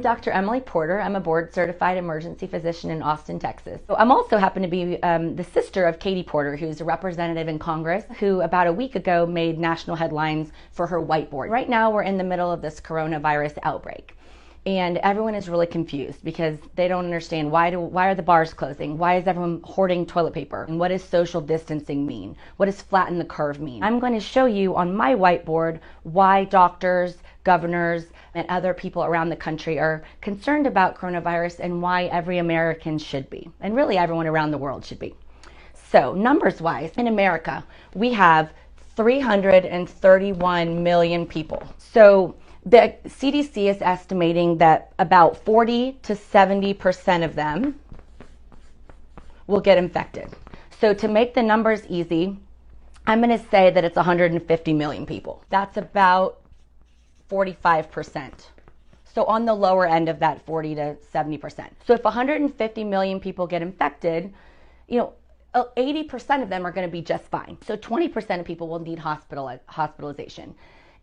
Dr. Emily Porter. I'm a board-certified emergency physician in Austin, Texas. So I'm also happen to be the sister of Katie Porter, who's a representative in Congress, who about a week ago made national headlines for her whiteboard. Right now, we're in the middle of this coronavirus outbreak. And everyone is really confused because they don't understand why are the bars closing? Why is everyone hoarding toilet paper? And what does social distancing mean? What does flatten the curve mean? I'm going to show you on my whiteboard why doctors, governors, and other people around the country are concerned about coronavirus and why every American should be. And really everyone around the world should be. So numbers wise, in America, we have 331 million people. So the CDC is estimating that about 40 to 70% of them will get infected. So to make the numbers easy, I'm going to say that it's 150 million people. That's about 45%. So on the lower end of that 40 to 70%. So if 150 million people get infected, 80% of them are going to be just fine. So 20% of people will need hospitalization.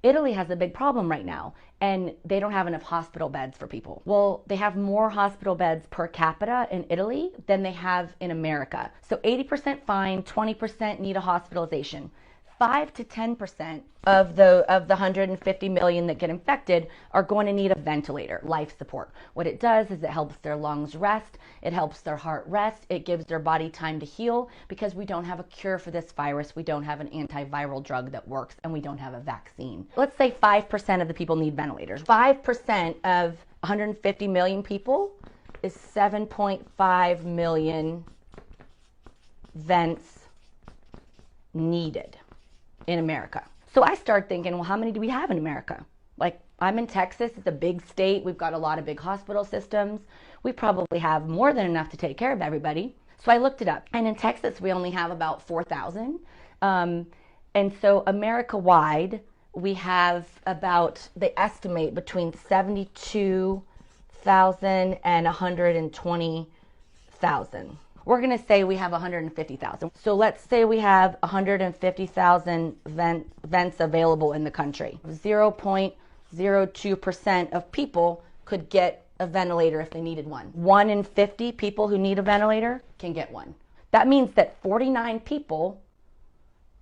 Italy has a big problem right now, and they don't have enough hospital beds for people. Well, they have more hospital beds per capita in Italy than they have in America. So 80% fine, 20% need a hospitalization. 5 to 10% of the 150 million that get infected are going to need a ventilator, life support. What it does is it helps their lungs rest, it helps their heart rest, it gives their body time to heal because we don't have a cure for this virus, we don't have an antiviral drug that works, and we don't have a vaccine. Let's say 5% of the people need ventilators. 5% of 150 million people is 7.5 million vents needed in America. So I start thinking, well, how many do we have in America? Like, I'm in Texas, it's a big state, we've got a lot of big hospital systems. We probably have more than enough to take care of everybody. So I looked it up, and in Texas, we only have about 4,000. And so America-wide, we have about, they estimate between 72,000 and 120,000. We're going to say we have 150,000. So let's say we have 150,000 vents available in the country. 0.02% of people could get a ventilator if they needed one. 1 in 50 people who need a ventilator can get one. That means that 49 people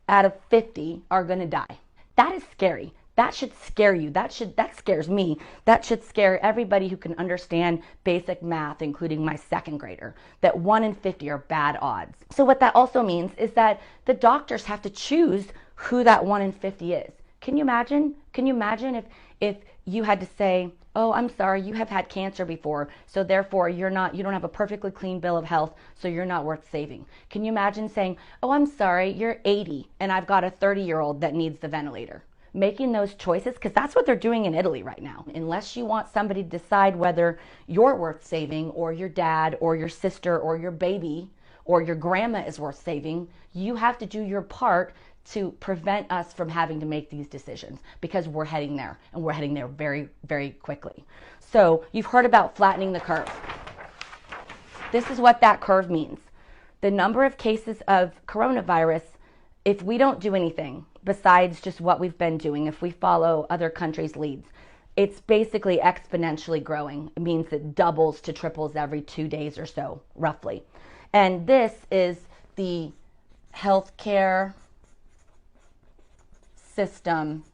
out of 50 are going to die. That is scary. That should scare you. That scares me. That should scare everybody who can understand basic math, including my second grader, that 1 in 50 are bad odds. So what that also means is that the doctors have to choose who that 1 in 50 is. Can you imagine? Can you imagine if you had to say, oh, I'm sorry, you have had cancer before, so therefore you don't have a perfectly clean bill of health, so you're not worth saving. Can you imagine saying, oh, I'm sorry, you're 80 and I've got a 30-year-old that needs the ventilator? Making those choices, because that's what they're doing in Italy right now. Unless you want somebody to decide whether you're worth saving, or your dad, or your sister, or your baby, or your grandma is worth saving, you have to do your part to prevent us from having to make these decisions, because we're heading there, and we're heading there very, very quickly. So you've heard about flattening the curve. This is what that curve means. The number of cases of coronavirus, if we don't do anything besides just what we've been doing, if we follow other countries' leads, it's basically exponentially growing. It means it doubles to triples every 2 days or so, roughly. And this is the healthcare system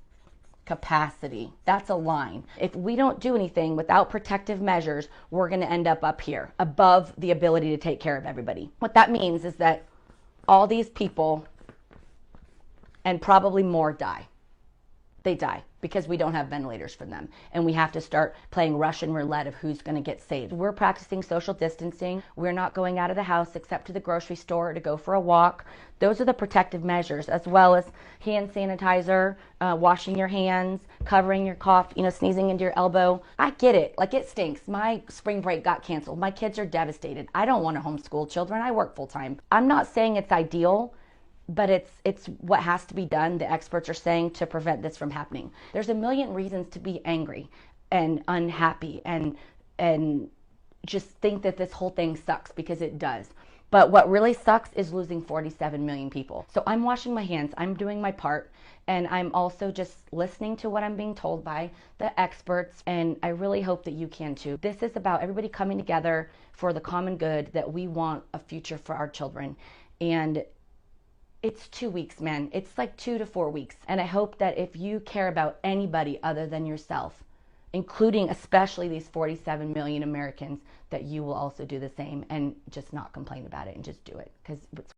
capacity. That's a line. If we don't do anything without protective measures, we're going to end up here, above the ability to take care of everybody. What that means is that all these people, and probably more, die. They die because we don't have ventilators for them. And we have to start playing Russian roulette of who's going to get saved. We're practicing social distancing. We're not going out of the house except to the grocery store to go for a walk. Those are the protective measures, as well as hand sanitizer, washing your hands, covering your cough, sneezing into your elbow. I get it. Like, it stinks. My spring break got canceled. My kids are devastated. I don't want to homeschool children. I work full time. I'm not saying it's ideal, but it's what has to be done, the experts are saying, to prevent this from happening. There's a million reasons to be angry and unhappy and just think that this whole thing sucks, because it does. But what really sucks is losing 47 million people. So I'm washing my hands. I'm doing my part. And I'm also just listening to what I'm being told by the experts. And I really hope that you can too. This is about everybody coming together for the common good, that we want a future for our children. And it's 2 weeks, man. It's like 2 to 4 weeks. And I hope that if you care about anybody other than yourself, including especially these 47 million Americans, that you will also do the same and just not complain about it and just do it, because it's